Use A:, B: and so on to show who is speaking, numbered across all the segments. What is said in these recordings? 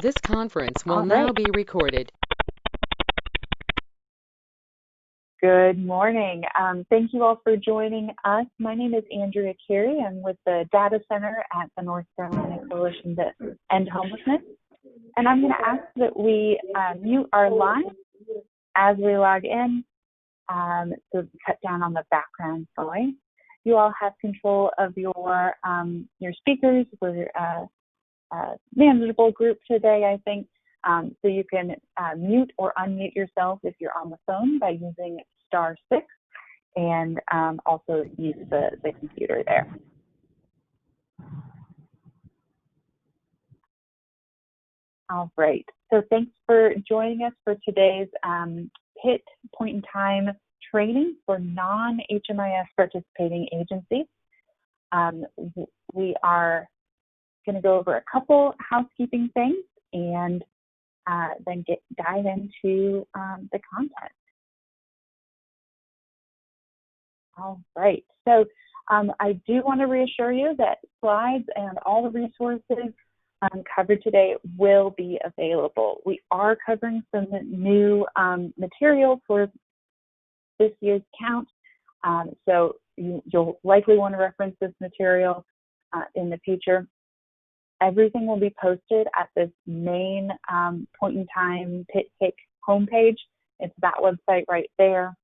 A: This conference will
B: All
A: now
B: right.
A: be recorded.
B: Good morning. Thank you all for joining us. My name is Andrea Carey. I'm with the Data Center at the North Carolina Coalition to End Homelessness. And I'm going to ask that we mute our line as we log in, so cut down on the background noise. You all have control of your speakers. We're a manageable group today, I think. So you can mute or unmute yourself if you're on the phone by using *6, and also use the computer there. All right, so thanks for joining us for today's PIT point-in-time training for non-HMIS participating agencies. We are going to go over a couple housekeeping things and then dive into the content. All right, so I do want to reassure you that slides and all the resources covered today will be available. We are covering some new material for this year's count, so you'll likely want to reference this material in the future. Everything will be posted at this main point-in-time PIT-HIC homepage. It's that website right there,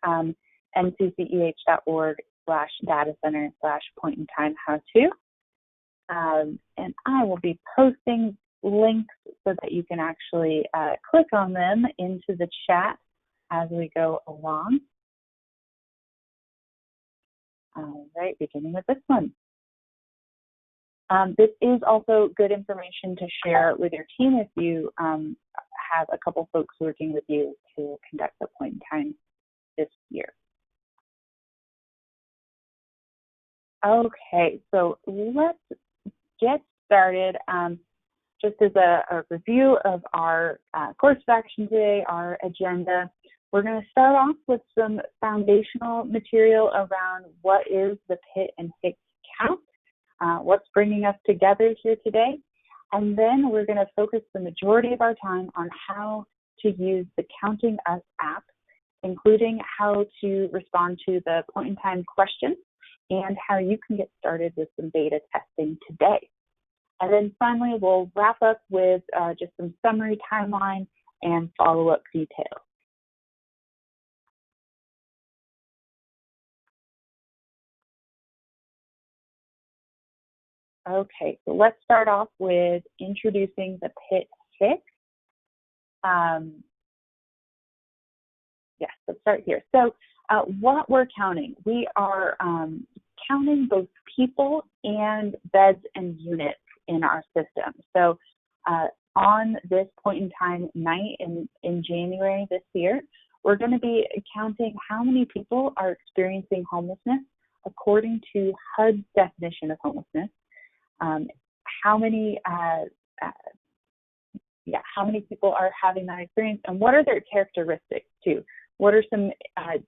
B: ncceh.org/datacenter/point-in-time-how-to. And I will be posting links so that you can actually click on them into the chat as we go along. All right, beginning with this one. This is also good information to share with your team if you have a couple folks working with you to conduct the point in time this year. Okay, so let's get started. Just as a review of our course of action today, our agenda, we're going to start off with some foundational material around what is the PIT and HIC count, what's bringing us together here today, and then we're going to focus the majority of our time on how to use the Counting Us app, including how to respond to the point-in-time questions and how you can get started with some beta testing today. And then finally, we'll wrap up with just some summary timeline and follow-up details. Okay, so let's start off with introducing the PIT-HIC. Yes, let's start here. So what we're counting, we are counting both people and beds and units in our system. So on this point in time night in January this year, we're going to be counting how many people are experiencing homelessness according to HUD's definition of homelessness. How many people are having that experience, and what are their characteristics too? What are some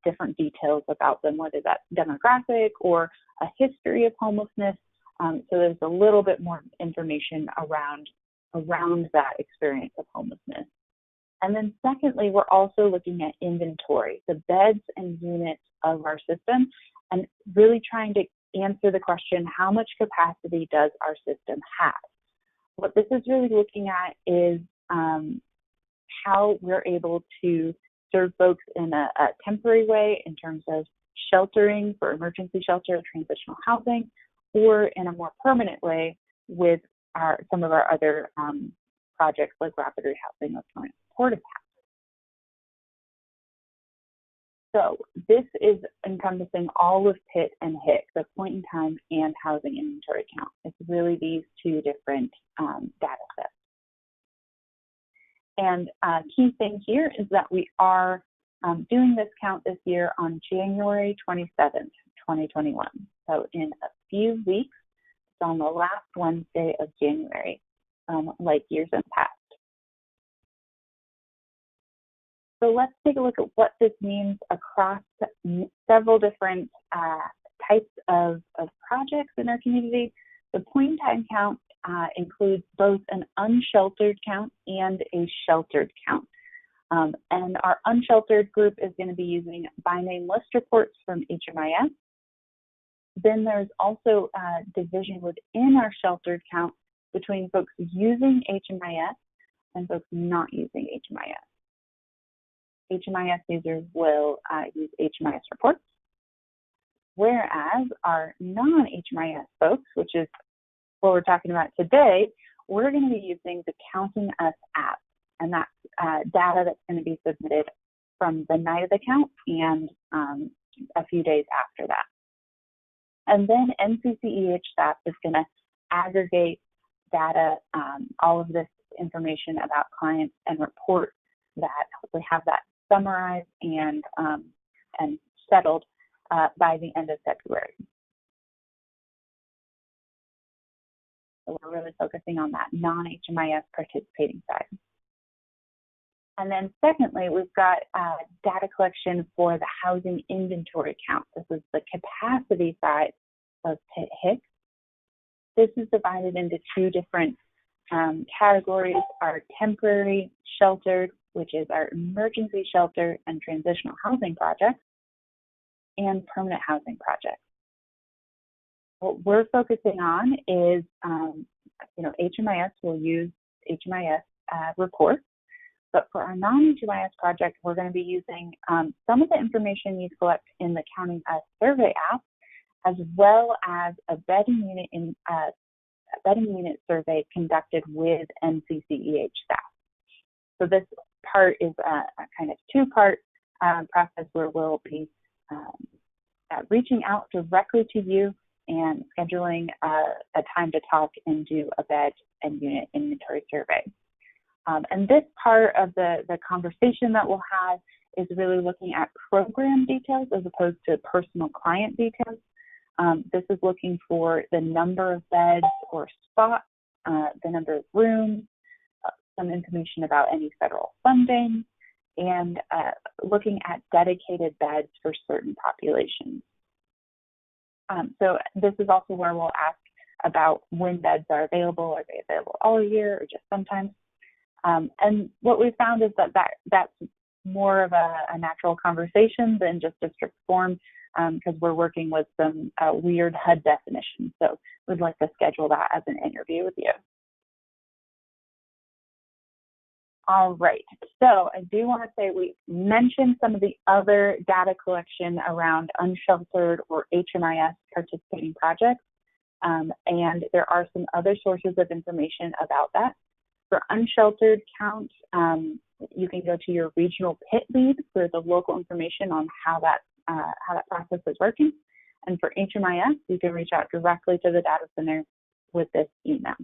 B: different details about them, whether that's demographic or a history of homelessness? So there's a little bit more information around that experience of homelessness. And then secondly, we're also looking at inventory, the beds and units of our system, and really trying to answer the question, how much capacity does our system have? What this is really looking at is how we're able to serve folks in a temporary way in terms of sheltering for emergency shelter, transitional housing, or in a more permanent way with some of our other projects like rapid rehousing or permanent supportive housing. So this is encompassing all of PIT and HIC, the point in time and housing inventory count. It's really these two different data sets. And key thing here is that we are doing this count this year on January 27th, 2021. So in a few weeks, it's on the last Wednesday of January, like years in the past. So let's take a look at what this means across several different types of projects in our community. The point-in-time count includes both an unsheltered count and a sheltered count. And our unsheltered group is going to be using by name list reports from HMIS. Then there's also a division within our sheltered count between folks using HMIS and folks not using HMIS. HMIS users will use HMIS reports, whereas our non-HMIS folks, which is what we're talking about today, we're going to be using the Counting Us app, and that's data that's going to be submitted from the night of the count and a few days after that. And then NCCEH staff is going to aggregate data, all of this information about clients, and report that. We have that summarized and settled by the end of February. So we're really focusing on that non-HMIS participating side. And then secondly, we've got data collection for the housing inventory count. This is the capacity side of Pitt Hicks. This is divided into two different categories: our temporary sheltered, which is our emergency shelter and transitional housing projects, and permanent housing projects. What we're focusing on is, HMIS will use HMIS reports, but for our non-HMIS project, we're going to be using some of the information you collect in the Counting Us survey app, as well as a bedding unit survey conducted with NCCEH staff. So this part is a kind of two-part process where we'll be reaching out directly to you and scheduling a time to talk and do a bed and unit inventory survey. And this part of the conversation that we'll have is really looking at program details as opposed to personal client details. This is looking for the number of beds or spots, the number of rooms, some information about any federal funding, and looking at dedicated beds for certain populations. So this is also where we'll ask about when beds are available. Are they available all year or just sometimes? And what we found is that's more of a natural conversation than just a strict form, because we're working with some weird HUD definitions. So we'd like to schedule that as an interview with you. All right, so I do want to say we mentioned some of the other data collection around unsheltered or HMIS participating projects, and there are some other sources of information about that. For unsheltered count, you can go to your regional PIT lead for the local information on how that process is working. And for HMIS, you can reach out directly to the data center with this email.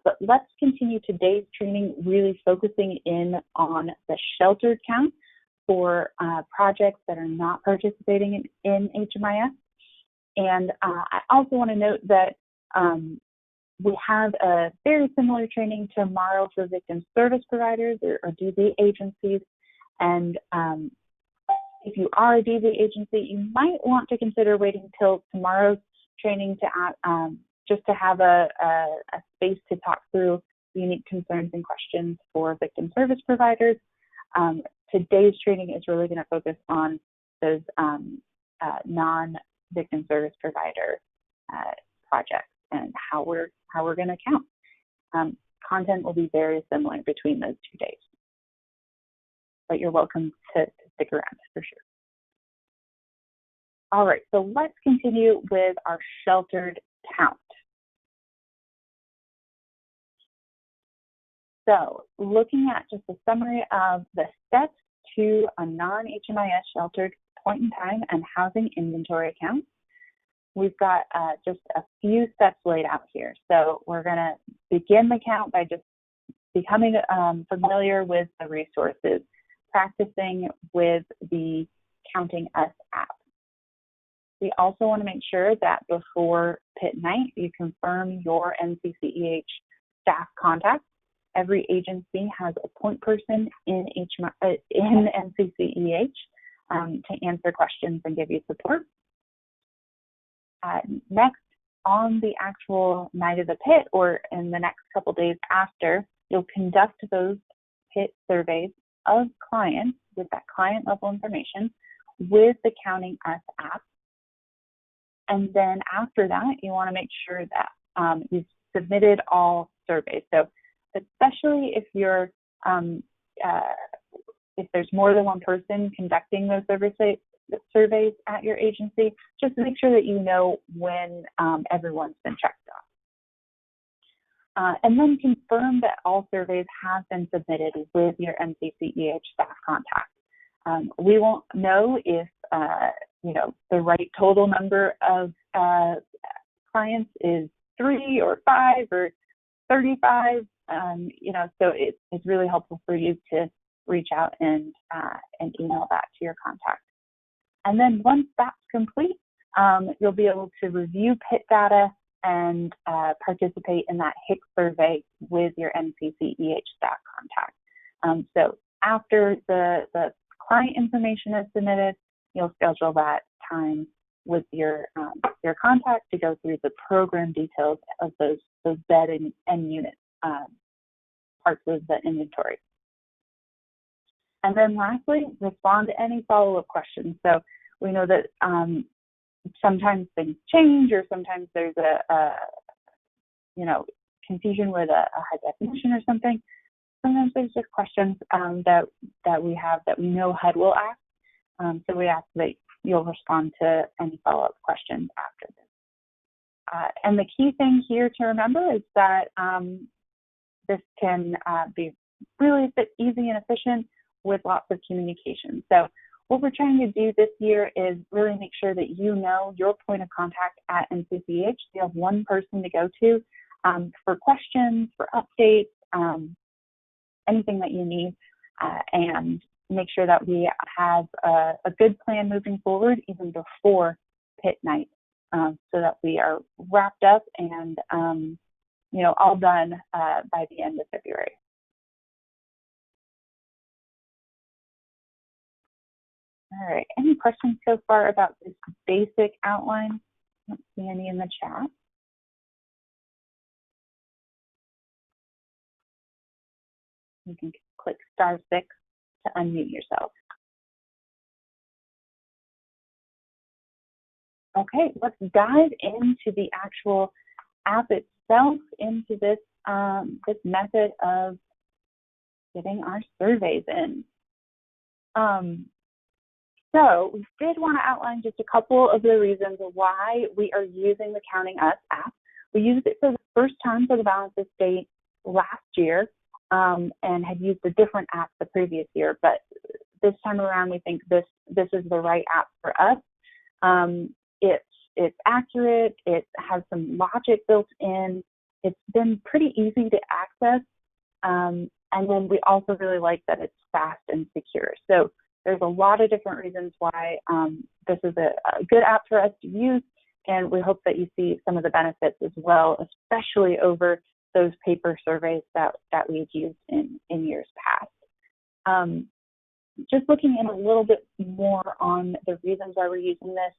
B: But let's continue today's training really focusing in on the sheltered count for projects that are not participating in HMIS. And I also want to note that we have a very similar training tomorrow for victim service providers or DV agencies. And if you are a DV agency, you might want to consider waiting till tomorrow's training to just to have a space to talk through unique concerns and questions for victim service providers. Today's training is really going to focus on those non-victim service provider projects and how we're going to count. Content will be very similar between those 2 days, but you're welcome to stick around for sure. All right, so let's continue with our sheltered count. So looking at just a summary of the steps to a non-HMIS sheltered point in time and housing inventory account, we've got just a few steps laid out here. So we're going to begin the count by just becoming familiar with the resources, practicing with the Counting Us app. We also want to make sure that before PIT night, you confirm your NCCEH staff contact. Every agency has a point person in NCCEH to answer questions and give you support. Next, on the actual night of the PIT or in the next couple days after, you'll conduct those PIT surveys of clients with that client level information with the Counting Us app. And then after that, you want to make sure that you've submitted all surveys. So especially if you're if there's more than one person conducting those surveys at your agency, just make sure that you know when everyone's been checked off. And then confirm that all surveys have been submitted with your NCCEH staff contact. We won't know if the right total number of clients is 3 or 5 or 35. So it's really helpful for you to reach out and email that to your contact. And then once that's complete, you'll be able to review PIT data and participate in that HIC survey with your NCCEH staff contact. So after the client information is submitted, you'll schedule that time with your contact to go through the program details of those bed and unit parts of the inventory. And then lastly, respond to any follow-up questions. So we know that sometimes things change, or sometimes there's a confusion with a high definition or something. Sometimes there's just questions that we have that we know HUD will ask. So we ask that you'll respond to any follow-up questions after this. And the key thing here to remember is that this can be really easy and efficient with lots of communication. So what we're trying to do this year is really make sure that you know your point of contact at NCCEH. You have one person to go to for questions, for updates, anything that you need, and make sure that we have a good plan moving forward even before PIT night, so that we are wrapped up and all done by the end of February. All right, any questions so far about this basic outline? I don't see any in the chat. You can click *6 to unmute yourself. Okay, let's dive into the actual app itself, into this this method of getting our surveys in. So we did want to outline just a couple of the reasons why we are using the Counting Us app. We used it for the first time for the balance of state last year, and had used a different app the previous year, but this time around we think this is the right app for us. It's accurate, it has some logic built in, it's been pretty easy to access, and then we also really like that it's fast and secure. So there's a lot of different reasons why this is a good app for us to use, and we hope that you see some of the benefits as well, especially over those paper surveys that we've used in years past. Just looking in a little bit more on the reasons why we're using this,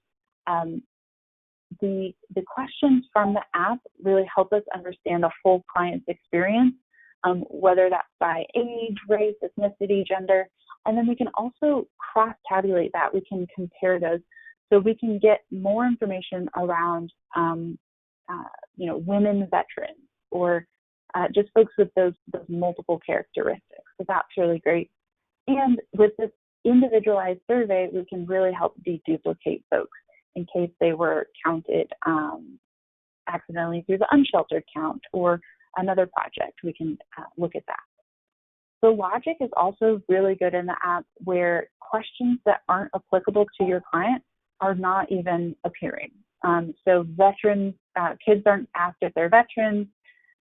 B: the questions from the app really help us understand the whole client's experience, whether that's by age, race, ethnicity, gender, and then we can also cross-tabulate that. We can compare those, so we can get more information around, women veterans, or just folks with those multiple characteristics. So that's really great. And with this individualized survey, we can really help deduplicate folks in case they were counted accidentally through the unsheltered count or another project. We can look at that. The logic is also really good in the app, where questions that aren't applicable to your client are not even appearing. So veterans, kids aren't asked if they're veterans.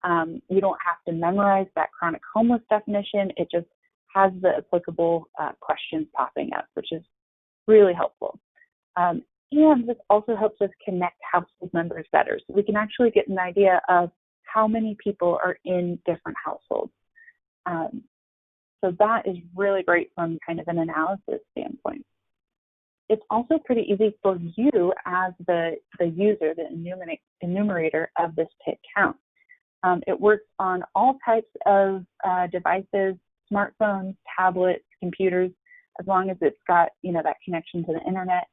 B: You don't have to memorize that chronic homeless definition. It just has the applicable questions popping up, which is really helpful. And this also helps us connect household members better. So we can actually get an idea of how many people are in different households. So that is really great from kind of an analysis standpoint. it's also pretty easy for you as the user, the enumerator of this PIT count. It works on all types of devices, smartphones, tablets, computers, as long as it's got, that connection to the internet.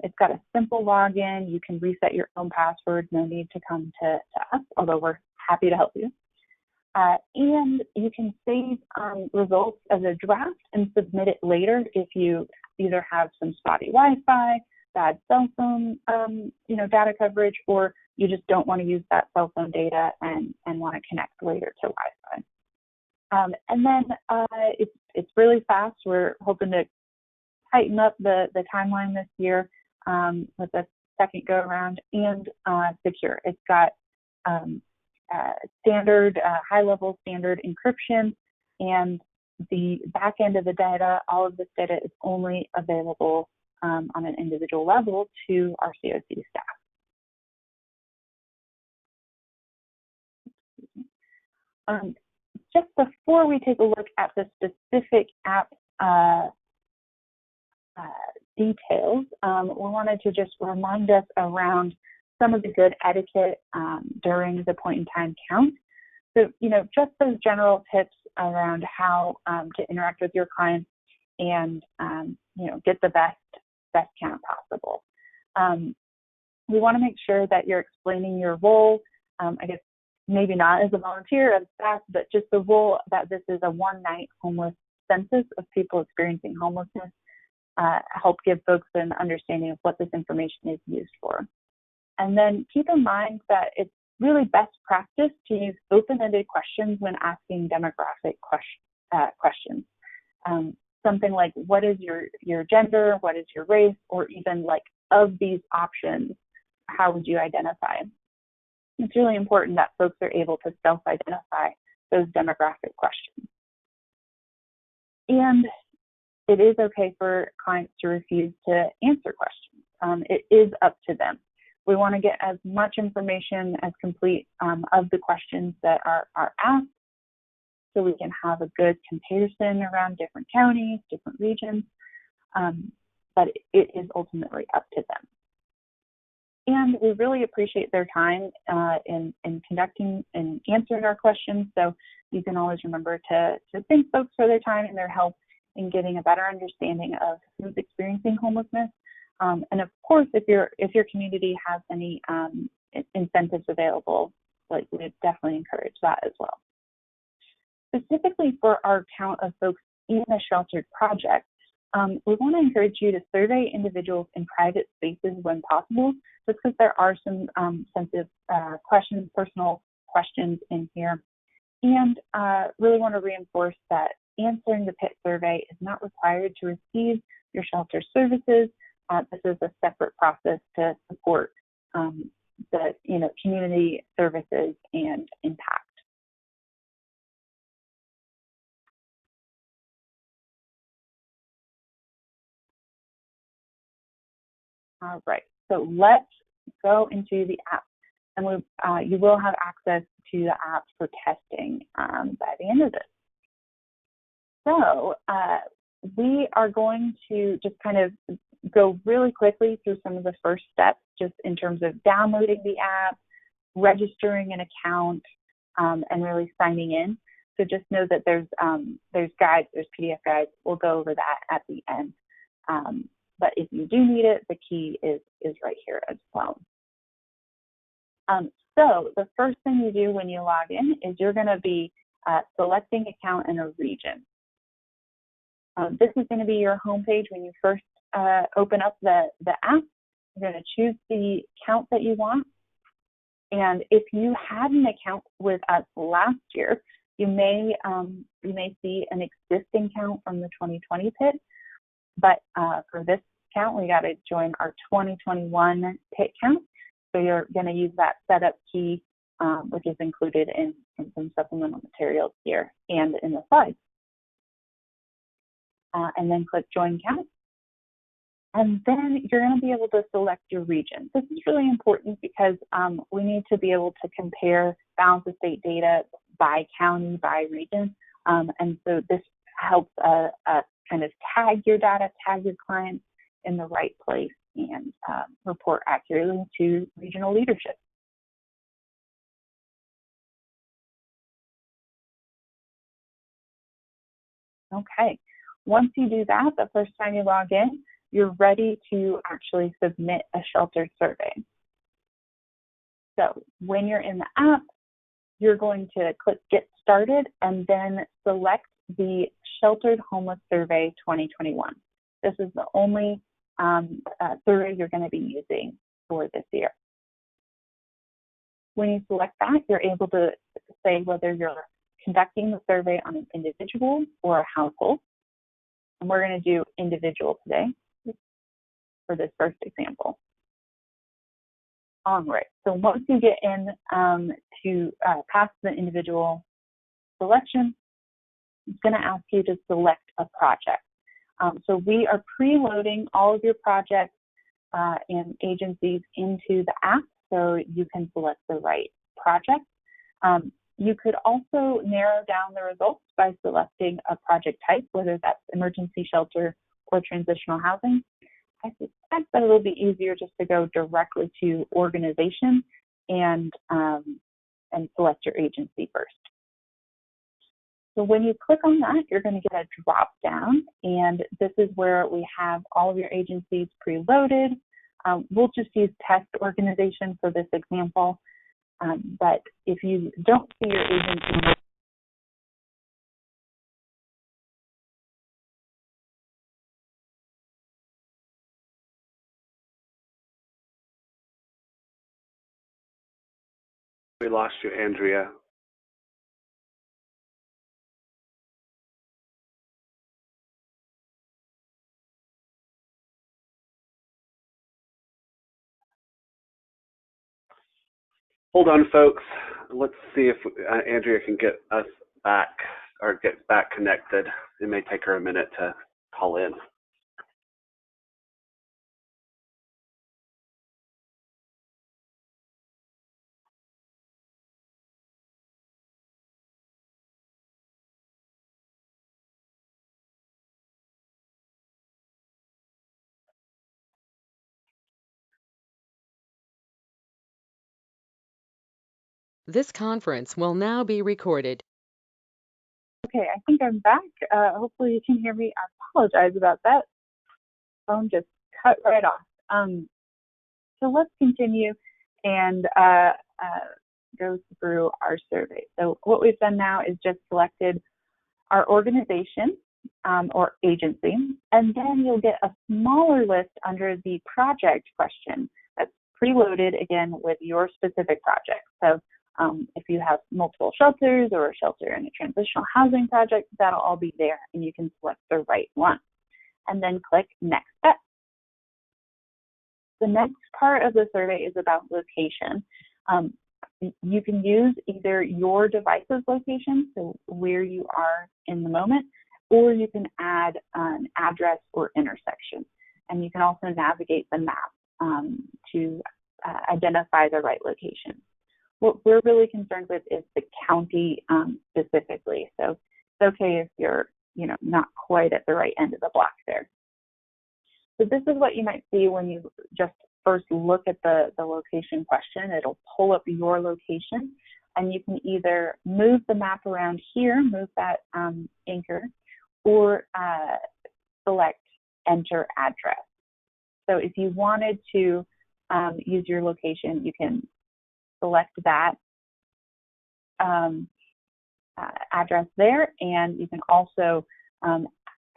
B: It's got a simple login. You can reset your own password. No need to come to us, although we're happy to help you. And you can save results as a draft and submit it later if you either have some spotty Wi-Fi, bad cell phone, data coverage, or you just don't want to use that cell phone data and want to connect later to Wi-Fi. And then it's really fast. We're hoping to tighten up the timeline this year with the second go around, and secure. It's got standard, high-level standard encryption, and the back end of the data, all of this data is only available on an individual level to our COC staff. Just before we take a look at the specific app details, we wanted to just remind us around some of the good etiquette during the point in time count. So, just those general tips around how to interact with your clients and, get the best count possible. We want to make sure that you're explaining your role, I guess maybe not as a volunteer, as staff, but just the role that this is a one-night homeless census of people experiencing homelessness, help give folks an understanding of what this information is used for. And then keep in mind that it's really best practice to use open-ended questions when asking demographic questions. Something like, what is your gender, what is your race, or even like, of these options, how would you identify? It's really important that folks are able to self-identify those demographic questions. And it is okay for clients to refuse to answer questions. It is up to them. We want to get as much information as complete of the questions that are asked, so we can have a good comparison around different counties, different regions, but it is ultimately up to them. And we really appreciate their time in conducting and answering our questions, so you can always remember to thank folks for their time and their help in getting a better understanding of who's experiencing homelessness. And of course, if your community has any incentives available, we definitely encourage that as well. Specifically for our count of folks in a sheltered project, we want to encourage you to survey individuals in private spaces when possible, just because there are some sensitive questions, personal questions in here. And really want to reinforce that answering the PIT survey is not required to receive your shelter services. This is a separate process to support the community services and impact. All right, so let's go into the app, and you will have access to the app for testing by the end of this. So we are going to just kind of go really quickly through some of the first steps, just in terms of downloading the app, registering an account, and really signing in. So just know that there's guides, there's PDF guides. We'll go over that at the end. But if you do need it, the key is right here as well. So the first thing you do when you log in is you're going to be selecting account in a region. This is going to be your homepage when you first open up the app. You're going to choose the account that you want. And if you had an account with us last year, you may see an existing count from the 2020 PIT. But for this count, we got to join our 2021 PIT count. So you're going to use that setup key, which is included in some supplemental materials here and in the slides. And then click Join Count. And then you're going to be able to select your region. This is really important because we need to be able to compare balance of state data by county, by region. And so this helps kind of tag your data, tag your clients, in the right place and report accurately to regional leadership. Okay, once you do that, the first time you log in, you're ready to actually submit a sheltered survey. So when you're in the app, you're going to click Get Started and then select the Sheltered Homeless Survey 2021. This is the only survey you're going to be using for this year. When you select that, you're able to say whether you're conducting the survey on an individual or a household. And we're going to do individual today for this first example. All right, so once you get in to past the individual selection, it's going to ask you to select a project. So we are preloading all of your projects and agencies into the app so you can select the right project. You could also narrow down the results by selecting a project type, whether that's emergency shelter or transitional housing. I suspect that it'll be easier just to go directly to organization and select your agency first. So when you click on that, you're going to get a drop down, and this is where we have all of your agencies preloaded. We'll just use test organization for this example, but if you don't see your agency,
A: we lost you, Andrea. Hold on, folks. Let's see if Andrea can get us back or get back connected. It may take her a minute to call in.
C: This conference will now be recorded.
B: okay, I think I'm back. Hopefully you can hear me. I apologize about that. Phone just cut right off. So let's continue and go through our survey. So what we've done now is just selected our organization or agency, and then you'll get a smaller list under the project question that's preloaded again with your specific project. So if you have multiple shelters or a shelter in a transitional housing project, that'll all be there, and you can select the right one. And then click Next Step. The next part of the survey is about location. You can use either your device's location, so where you are in the moment, or you can add an address or intersection. And you can also navigate the map to identify the right location. What we're really concerned with is the county specifically. So it's okay if you're not quite at the right end of the block there. So this is what you might see when you just first look at the location question. It'll pull up your location, and you can either move the map around here, move that anchor, or select Enter Address. So if you wanted to use your location, you can select that address there, and you can also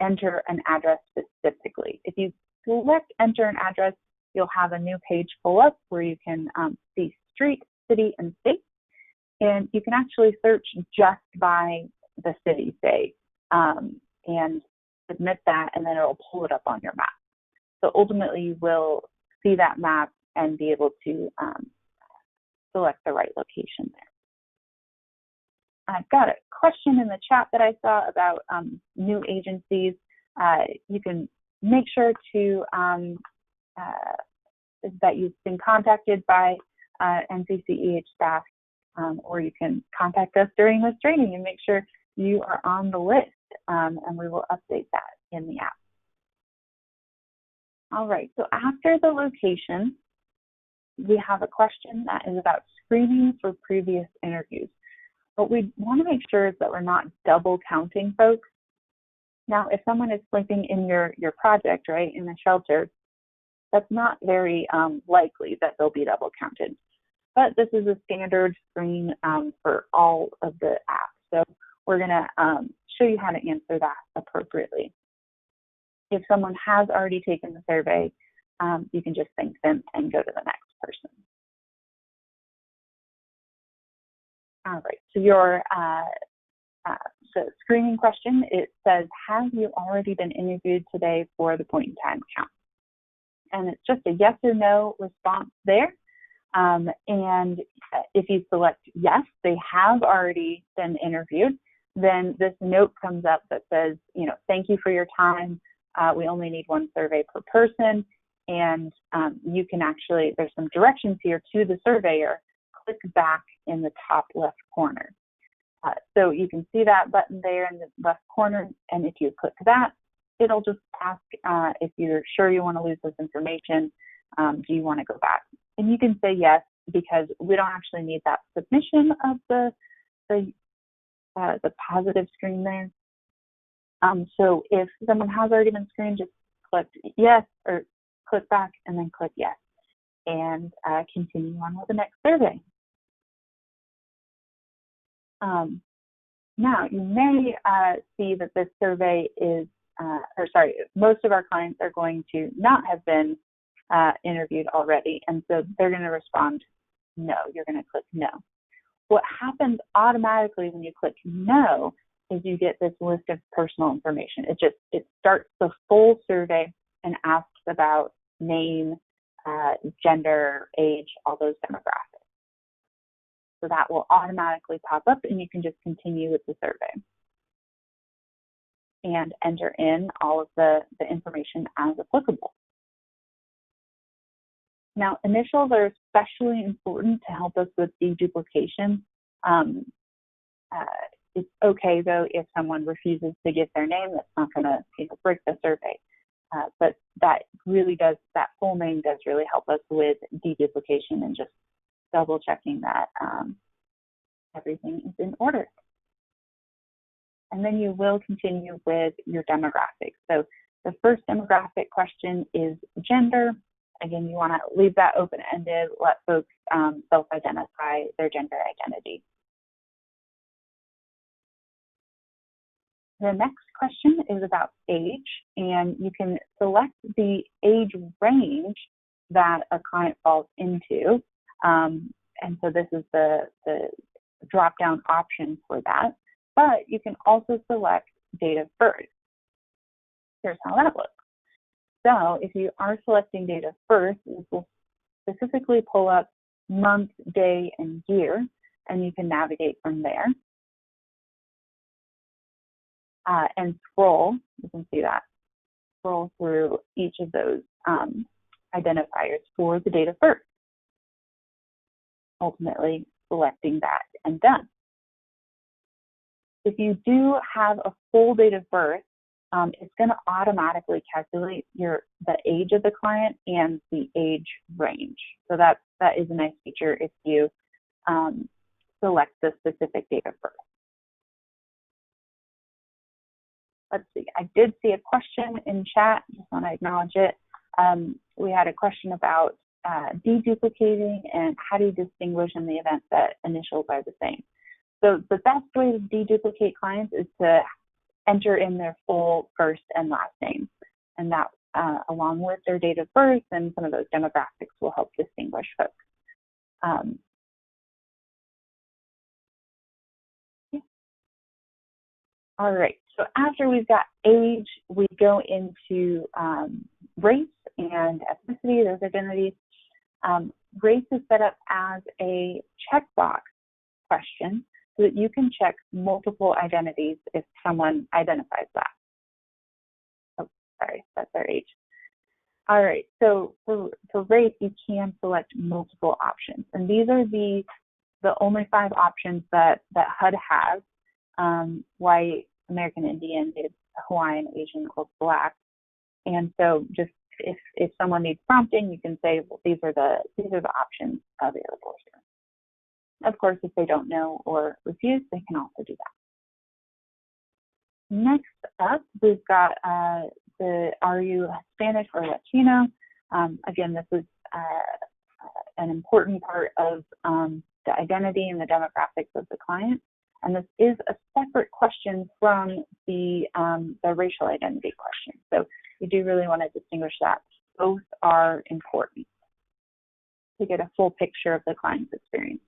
B: enter an address specifically. If you select Enter an Address, you'll have a new page pull up where you can see street, city, and state. And you can actually search just by the city, say, and submit that, and then it'll pull it up on your map. So ultimately, you will see that map and be able to select the right location there. I've got a question in the chat that I saw about new agencies. You can make sure to that you've been contacted by NCCEH staff, or you can contact us during this training and make sure you are on the list, and we will update that in the app. All right, so after the location, we have a question that is about screening for previous interviews. What we want to make sure is that we're not double counting folks. Now, if someone is sleeping in your project, right, in a shelter, that's not very likely that they'll be double counted. But this is a standard screen for all of the apps. So we're going to show you how to answer that appropriately. If someone has already taken the survey, you can just thank them and go to the next person. All right, so your the screening question, it says, have you already been interviewed today for the point in time count? And it's just a yes or no response there. And if you select yes, they have already been interviewed, then this note comes up that says, thank you for your time. We only need one survey per person. And you can actually, there's some directions here to the surveyor. Click back in the top left corner. So you can see that button there in the left corner. And if you click that, it'll just ask if you're sure you want to lose this information. Do you want to go back? And you can say yes, because we don't actually need that submission of the positive screen there. So if someone has already been screened, just click yes or click back and then click yes, and continue on with the next survey. Now you may see that this survey is, most of our clients are going to not have been interviewed already, and so they're going to respond no. You're going to click no. What happens automatically when you click no is you get this list of personal information. It starts the full survey and asks about name, gender, age, all those demographics. So that will automatically pop up, and you can just continue with the survey and enter in all of the information as applicable. Now, initials are especially important to help us with deduplication. It's okay, though, if someone refuses to give their name. That's not going to break the survey. But that full name does really help us with deduplication and just double checking that everything is in order. And then you will continue with your demographics. So the first demographic question is gender. Again, you want to leave that open-ended, let folks self-identify their gender identity. The next question is about age, and you can select the age range that a client falls into. And so this is the drop-down option for that. But you can also select date of birth. Here's how that looks. So if you are selecting date of birth, this will specifically pull up month, day, and year, and you can navigate from there. And scroll, you can see that, scroll through each of those identifiers for the date of birth, ultimately selecting that and done. If you do have a full date of birth, it's going to automatically calculate the age of the client and the age range. So that is a nice feature if you select the specific date of birth. Let's see, I did see a question in chat, just want to acknowledge it. We had a question about deduplicating and how do you distinguish in the event that initials are the same. So the best way to deduplicate clients is to enter in their full first and last name. And that, along with their date of birth and some of those demographics, will help distinguish folks. Yeah. All right, so after we've got age, we go into race and ethnicity, those identities. Race is set up as a checkbox question so that you can check multiple identities if someone identifies that. Oh, sorry, that's their age. All right, so for race, you can select multiple options. And these are the only 5 options that HUD has: white, American Indian, Native Hawaiian, Asian, or Black. And so just if someone needs prompting, you can say, well, these are the options available here. Of course, if they don't know or refuse, they can also do that. Next up, we've got the Are you Hispanic or Latino? Again, this is an important part of the identity and the demographics of the client. And this is a separate question from the racial identity question. So you do really want to distinguish that. Both are important to get a full picture of the client's experience.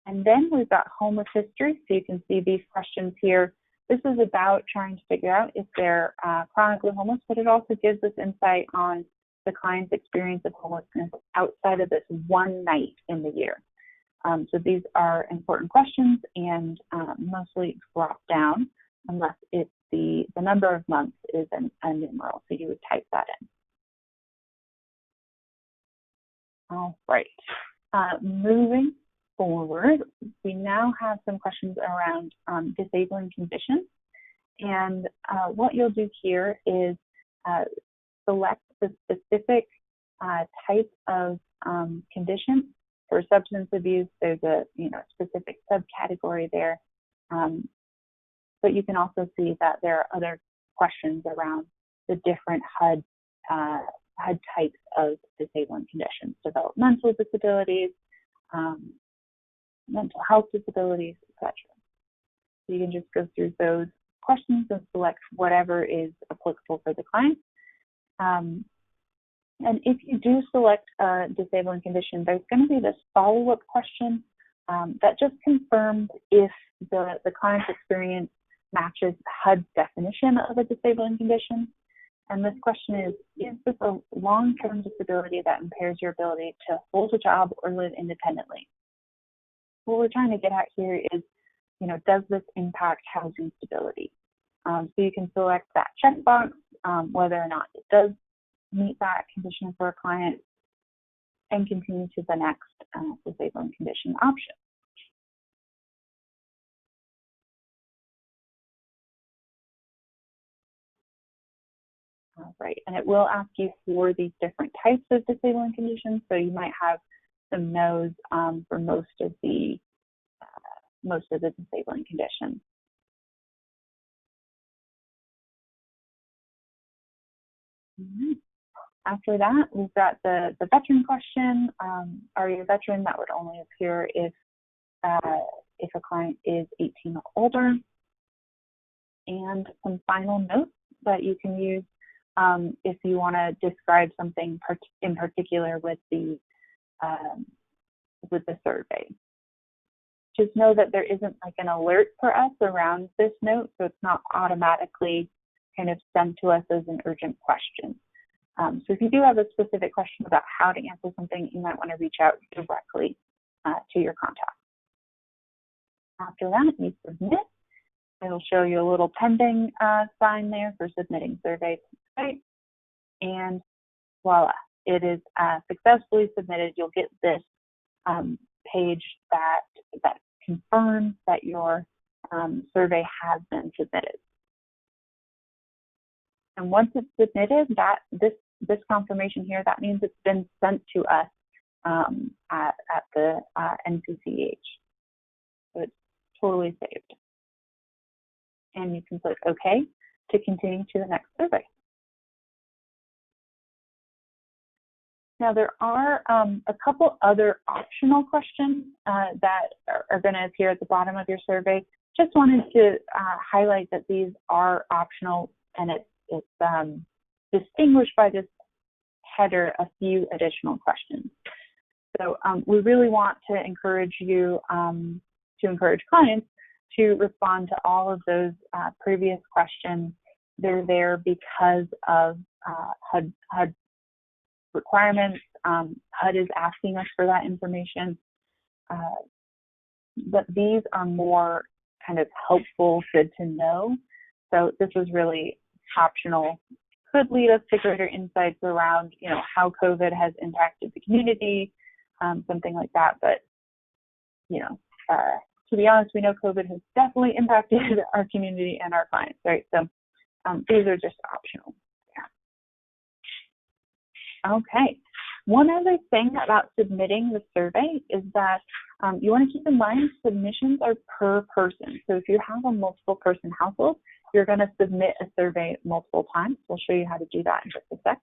B: And then we've got homeless history. So you can see these questions here. This is about trying to figure out if they're chronically homeless, but it also gives us insight on the client's experience of homelessness outside of this one night in the year. So these are important questions and mostly drop down unless it's the number of months is a numeral. So you would type that in. All right. Moving forward, we now have some questions around disabling conditions. And what you'll do here is select the specific type of condition. For substance abuse, there's a specific subcategory there. But you can also see that there are other questions around the different HUD types of disabling conditions: developmental disabilities, mental health disabilities, etc. So you can just go through those questions and select whatever is applicable for the client. And if you do select a disabling condition, there's going to be this follow-up question that just confirms if the client's experience matches HUD's definition of a disabling condition. And this question is this a long-term disability that impairs your ability to hold a job or live independently? What we're trying to get at here is, does this impact housing stability? So you can select that checkbox, whether or not it does meet that condition for a client, and continue to the next disabling condition option. All right, and it will ask you for these different types of disabling conditions. So you might have some no's for most of the disabling conditions. After that, we've got the veteran question. Are you a veteran? That would only appear if a client is 18 or older. And some final notes that you can use if you want to describe something in particular with the survey. Just know that there isn't like an alert for us around this note, so it's not automatically kind of sent to us as an urgent question. So if you do have a specific question about how to answer something, you might want to reach out directly to your contact. After that, you submit. It'll show you a little pending sign there for submitting survey to the site. And voila, it is successfully submitted. You'll get this page that confirms that your survey has been submitted. And once it's submitted, this confirmation here, that means it's been sent to us at the NCCH. So it's totally saved. And you can click OK to continue to the next survey. Now there are a couple other optional questions that are going to appear at the bottom of your survey. Just wanted to highlight that these are optional, and it's distinguished by this header a few additional questions. So we really want to encourage you to encourage clients to respond to all of those previous questions. They're there because of HUD requirements. HUD is asking us for that information. But these are more kind of helpful, good to know. So this was really optional. Could lead us to greater insights around, how COVID has impacted the community, something like that. But, to be honest, we know COVID has definitely impacted our community and our clients, right? So these are just optional. Okay. One other thing about submitting the survey is that you want to keep in mind submissions are per person. So if you have a multiple person household, you're going to submit a survey multiple times. We'll show you how to do that in just a sec.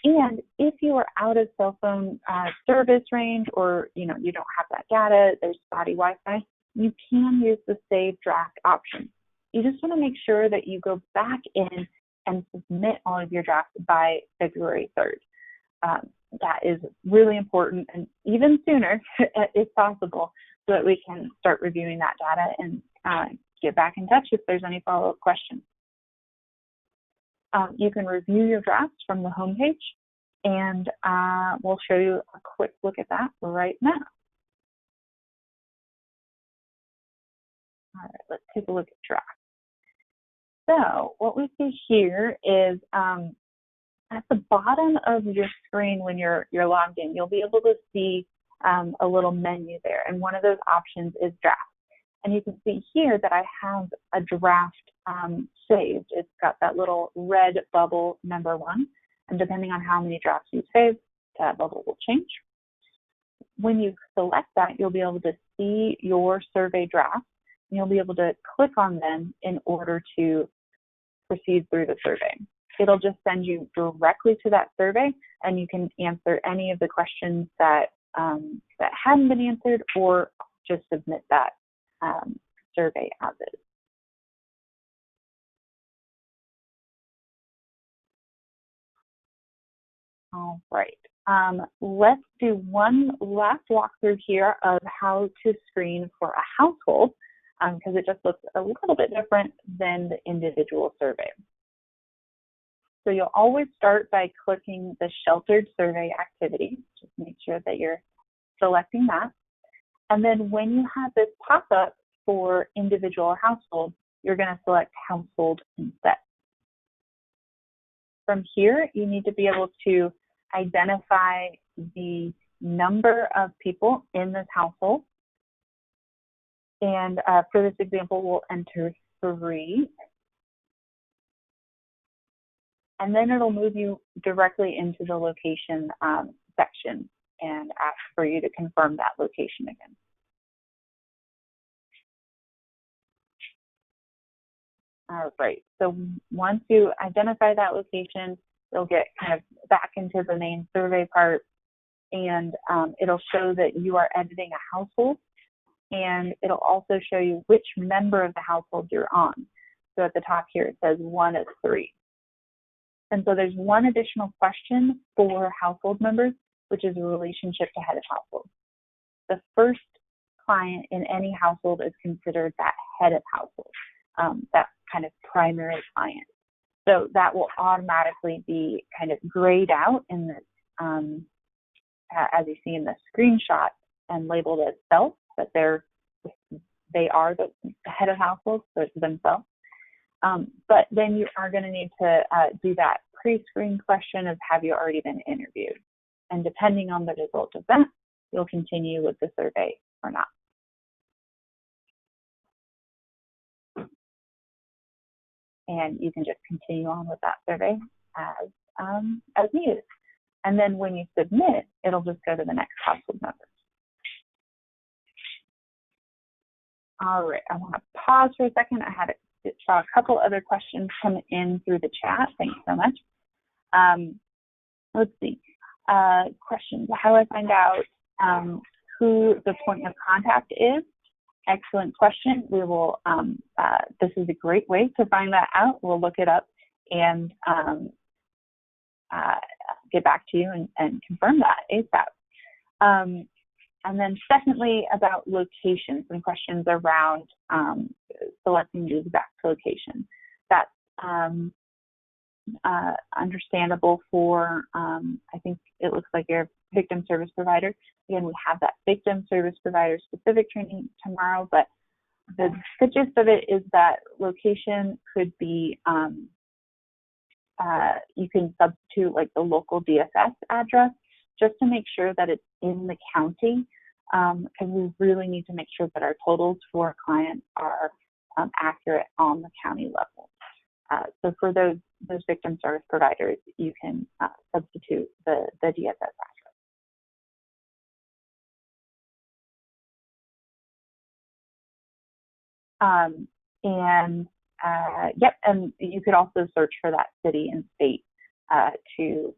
B: And if you are out of cell phone service range, or you don't have that data, there's spotty Wi-Fi, you can use the save draft option. You just want to make sure that you go back in and submit all of your drafts by February 3rd. That is really important, and even sooner if possible, so that we can start reviewing that data and get back in touch if there's any follow-up questions. You can review your drafts from the homepage, and we'll show you a quick look at that right now. All right, let's take a look at drafts. So what we see here is at the bottom of your screen when you're logged in, you'll be able to see a little menu there, and one of those options is draft. And you can see here that I have a draft saved. It's got that little red bubble number 1, and depending on how many drafts you save, that bubble will change. When you select that, you'll be able to see your survey drafts, and you'll be able to click on them in order to proceed through the survey. It'll just send you directly to that survey, and you can answer any of the questions that hadn't been answered, or just submit that survey as is. All right, let's do one last walkthrough here of how to screen for a household, because it just looks a little bit different than the individual survey. So you'll always start by clicking the sheltered survey activity. Just make sure that you're selecting that. And then when you have this pop-up for individual or household, you're going to select household instead. From here, you need to be able to identify the number of people in this household. And for this example, we'll enter 3. And then it'll move you directly into the location section and ask for you to confirm that location again. All right, so once you identify that location, you'll get kind of back into the main survey part, and it'll show that you are editing a household, and it'll also show you which member of the household you're on. So at the top here, it says 1 of 3. And so there's one additional question for household members, which is a relationship to head of household. The first client in any household is considered that head of household, that kind of primary client. So that will automatically be kind of grayed out in this, as you see in the screenshot, and labeled as self, that they are the head of household, so it's themselves. But then you are going to need to do that pre-screen question of, have you already been interviewed? And depending on the result of that, you'll continue with the survey or not. And you can just continue on with that survey as needed. And then when you submit, it'll just go to the next household member. All right, I want to pause for a second. I saw a couple other questions come in through the chat. Thanks so much. Let's see. Questions. How do I find out who the point of contact is? Excellent question. We will, this is a great way to find that out. We'll look it up and get back to you and confirm that ASAP. And then secondly, about locations and questions around selecting the exact location. That's understandable for, I think it looks like your victim service provider. Again, we have that victim service provider specific training tomorrow, but the gist of it is that location could be, you can substitute like the local DSS address just to make sure that it's in the county, because we really need to make sure that our totals for clients are accurate on the county level. So for those victim service providers, you can substitute the DSS address. Yep, and you could also search for that city and state to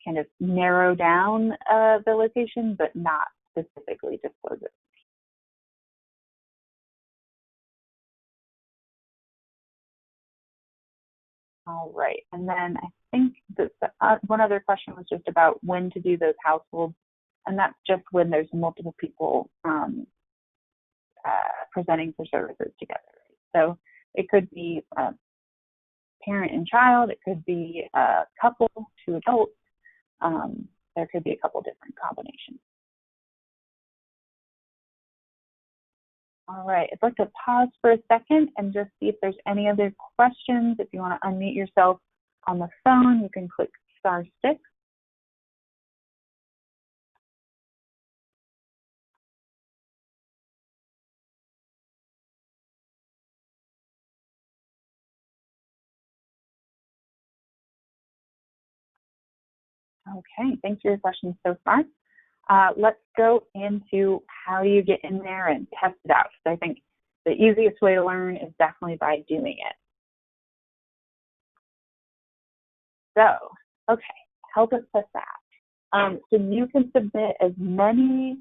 B: kind of narrow down the location, but not specifically disclose it. All right, and then I think that one other question was just about when to do those households, and that's just when there's multiple people presenting for services together. So it could be parent and child, it could be a couple, two adults, there could be a couple different combinations. All right, I'd like to pause for a second and just see if there's any other questions. If you want to unmute yourself on the phone, you can click *6. Okay, thanks for your questions so far. Let's go into how you get in there and test it out. So I think the easiest way to learn is definitely by doing it. So, okay, help us test that. So you can submit as many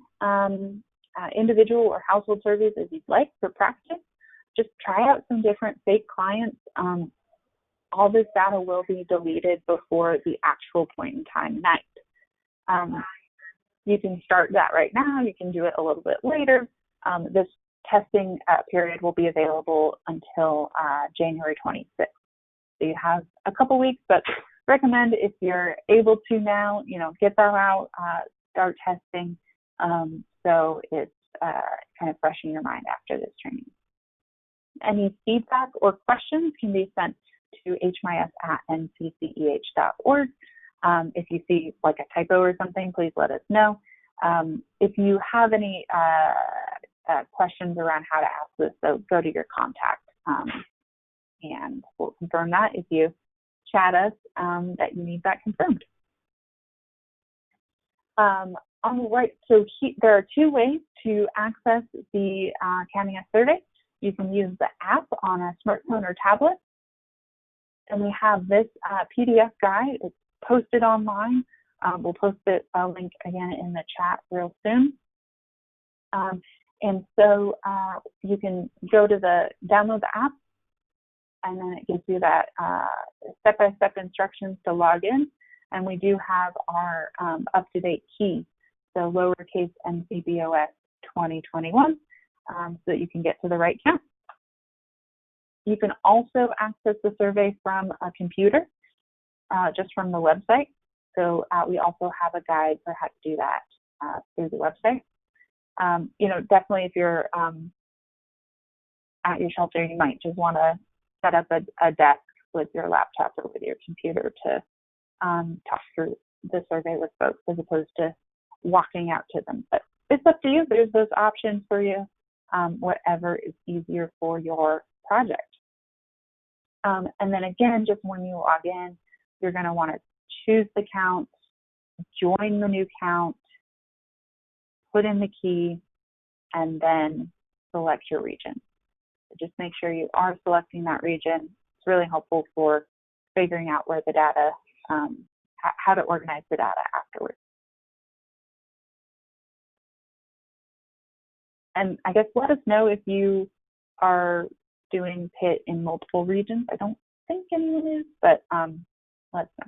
B: individual or household surveys as you'd like for practice. Just try out some different fake clients. All this data will be deleted before the actual point in time night. You can start that right now. You can do it a little bit later. This testing period will be available until January 26th. So you have a couple weeks, but recommend if you're able to now, get that out, start testing, so it's kind of fresh in your mind after this training. Any feedback or questions can be sent to hmis@ncceh.org. If you see like a typo or something, please let us know. If you have any questions around how to ask this, so go to your contact and we'll confirm that if you chat us that you need that confirmed. All right, so there are two ways to access the HMIS survey. You can use the app on a smartphone or tablet. And we have this PDF guide. It's posted online. We'll post a link again in the chat real soon. And so you can go to download the app, and then it gives you that step-by-step instructions to log in. And we do have our up-to-date key, so lowercase MCBOS 2021, so that you can get to the right count. You can also access the survey from a computer, just from the website. So we also have a guide for how to do that through the website. Definitely if you're at your shelter, you might just want to set up a desk with your laptop or with your computer to talk through the survey with folks as opposed to walking out to them. But it's up to you. There's those options for you, whatever is easier for your project. And then again, just when you log in, you're going to want to choose the count, join the new count, put in the key, and then select your region. So just make sure you are selecting that region. It's really helpful for figuring out where the data, how to organize the data afterwards. And I guess let us know if you are doing PIT in multiple regions. I don't think anyone is, but let us know.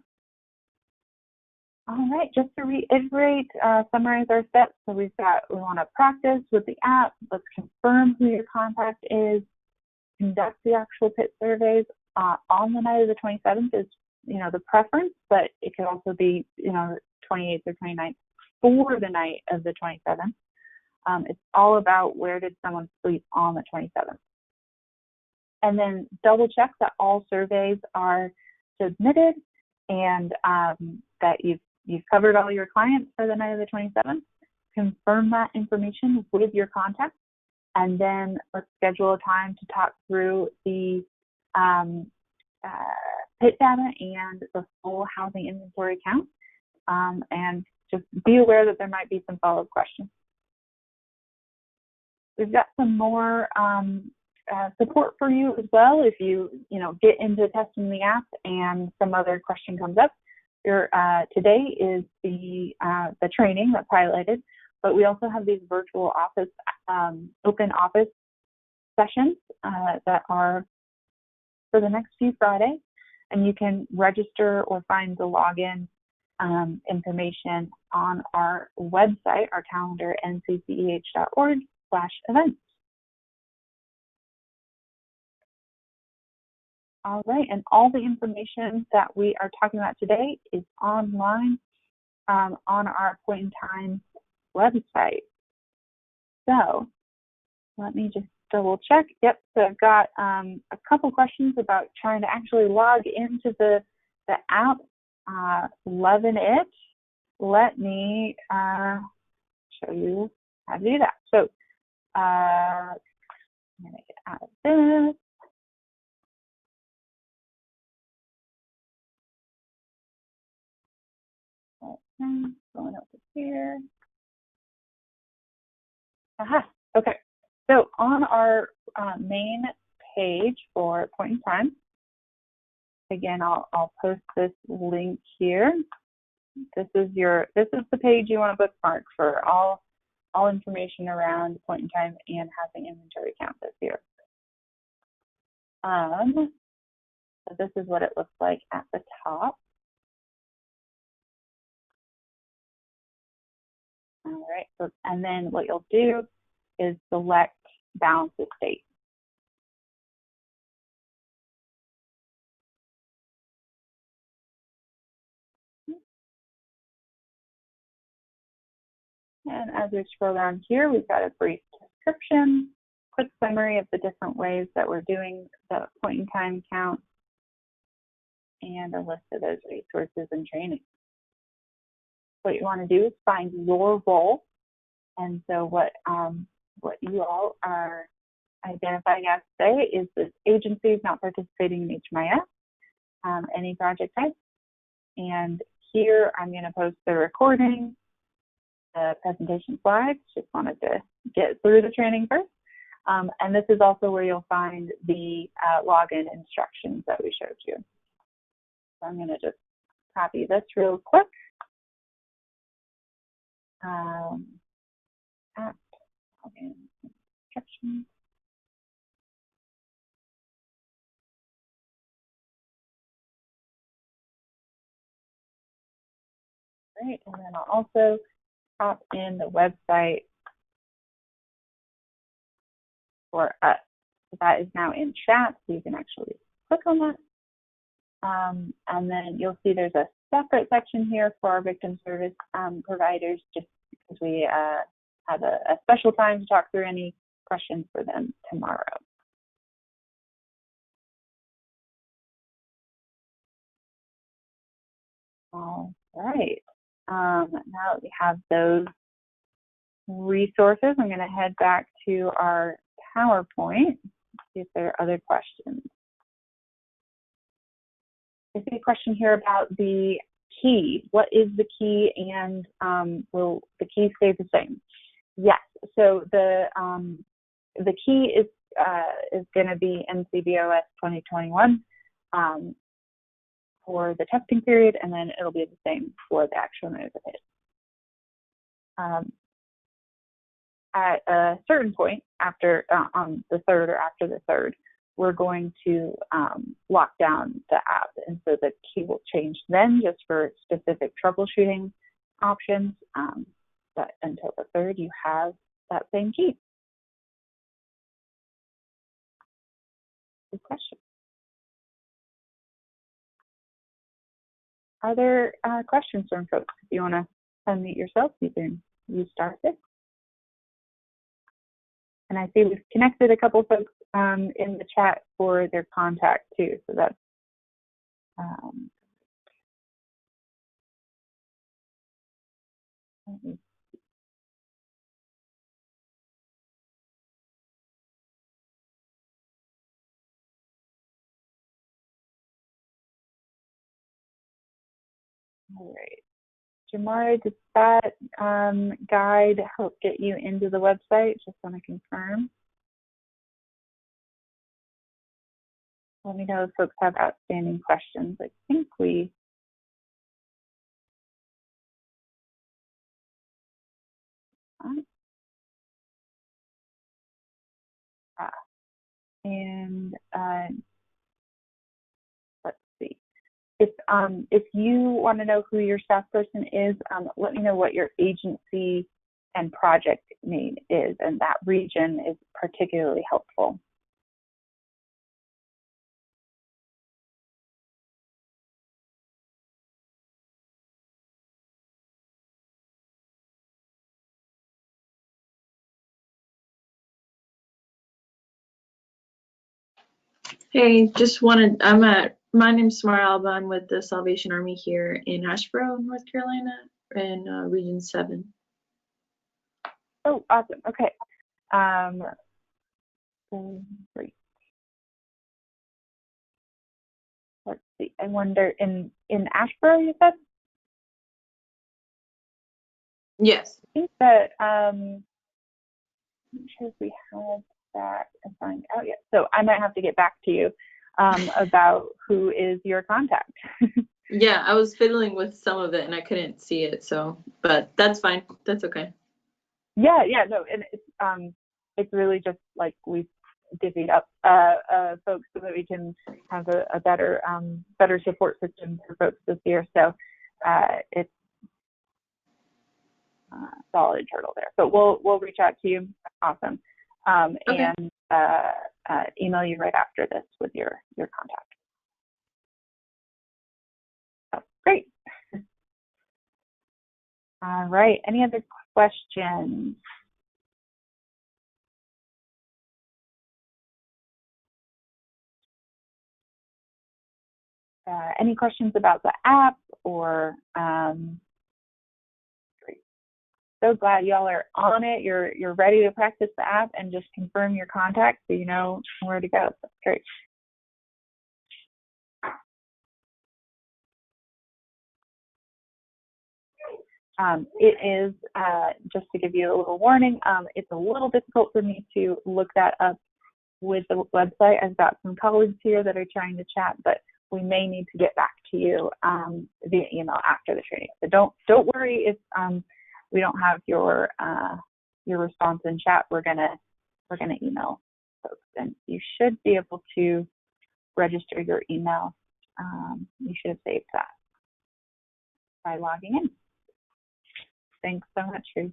B: All right, just to reiterate, summarize our steps. So we want to practice with the app. Let's confirm who your contact is. Conduct the actual PIT surveys on the night of the 27th is, the preference, but it could also be, 28th or 29th for the night of the 27th. It's all about where did someone sleep on the 27th. And then double check that all surveys are submitted and that you've covered all your clients for the night of the 27th. Confirm that information with your contact, and then let's schedule a time to talk through the um, PIT data and the full housing inventory count. And just be aware that there might be some follow-up questions. We've got some more support for you as well if you get into testing the app and some other question comes up. Today is the training that's highlighted, but we also have these virtual office, open office sessions that are for the next few Fridays, and you can register or find the login information on our website, our calendar, ncceh.org/events. All right, and all the information that we are talking about today is online on our Point in Time website. So let me just double check. Yep, so I've got a couple questions about trying to actually log into the app. Loving it. Let me show you how to do that. So I'm going to get out of this. Going over here. Aha, okay. So on our main page for Point in Time, again, I'll post this link here. This is the page you want to bookmark for all information around Point in Time and housing inventory count this year. So this is what it looks like at the top. All right, so, and then what you'll do is select balance of state. And as we scroll down here, we've got a brief description, quick summary of the different ways that we're doing the point in time count, and a list of those resources and training. What you want to do is find your role. And so what you all are identifying as today is this agency is not participating in HMIS, any project type. And here I'm going to post the recording, the presentation slides. Just wanted to get through the training first. And this is also where you'll find the login instructions that we showed you. So I'm going to just copy this real quick. App login instructions. Great, and then I'll also pop in the website for us. So that is now in chat, so you can actually click on that. And then you'll see there's a separate section here for our victim service providers, just because we have a special time to talk through any questions for them tomorrow. All right. Now that we have those resources, I'm going to head back to our PowerPoint, see if there are other questions. I see a question here about the key. What is the key, and will the key stay the same? Yes. So the key is going to be NCBOS 2021 for the testing period, and then it'll be the same for the actual notice of hit. At a certain point, after on the 3rd or after the 3rd, we're going to lock down the app, and so the key will change then, just for specific troubleshooting options. But until the 3rd, you have that same key. Good question. Are there questions from folks? If you want to unmute yourself, you can use *6. And I see we've connected a couple folks in the chat for their contact too. So that's let me All right. Jamara, does that guide help get you into the website? Just want to confirm. Let me know if folks have outstanding questions. I think we and let's see. If you want to know who your staff person is, let me know what your agency and project name is, and that region is particularly helpful.
D: Hey, my name's Samara Alba. I'm with the Salvation Army here in Asheboro, North Carolina, in Region 7.
B: Oh, awesome. Okay. Great. Let's see. I wonder, in Asheboro, you said?
D: Yes.
B: I think that, I'm not sure if we have that assigned out yet. So I might have to get back to you about who is your contact.
D: Yeah, I was fiddling with some of it and I couldn't see it, but that's fine. That's okay.
B: Yeah, no, and it's really just like we've divvied up folks so that we can have a better support system for folks this year. So it's solid turtle there. But we'll reach out to you. Awesome.
D: Okay.
B: And email you right after this with your contact. Oh, great. All right. Any other questions? Any questions about the app or great. So glad y'all are on it. You're ready to practice the app and just confirm your contact so you know where to go. That's great. It is, just to give you a little warning, it's a little difficult for me to look that up with the website. I've got some colleagues here that are trying to chat, but we may need to get back to you via email after the training. So don't worry if we don't have your response in chat. We're gonna email folks, and you should be able to register your email. You should have saved that by logging in. Thanks so much, Ruth.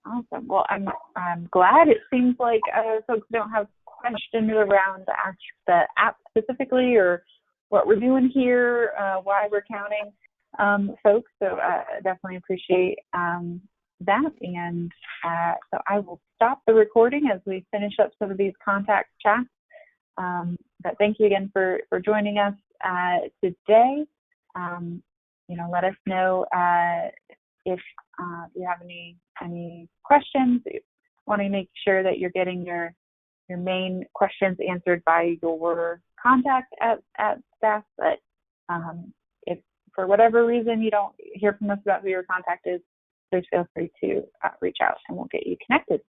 B: Awesome. Well, I'm glad. It seems like folks don't have questions around the app specifically or what we're doing here, why we're counting folks. So definitely appreciate that. And so I will stop the recording as we finish up some of these contact chats. But thank you again for joining us today. Let us know if you have any questions. Want to make sure that you're getting your main questions answered by your contact at staff. But if for whatever reason you don't hear from us about who your contact is, please feel free to reach out and we'll get you connected.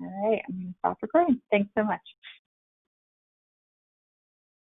B: All right, I'm going to stop recording. Thanks so much.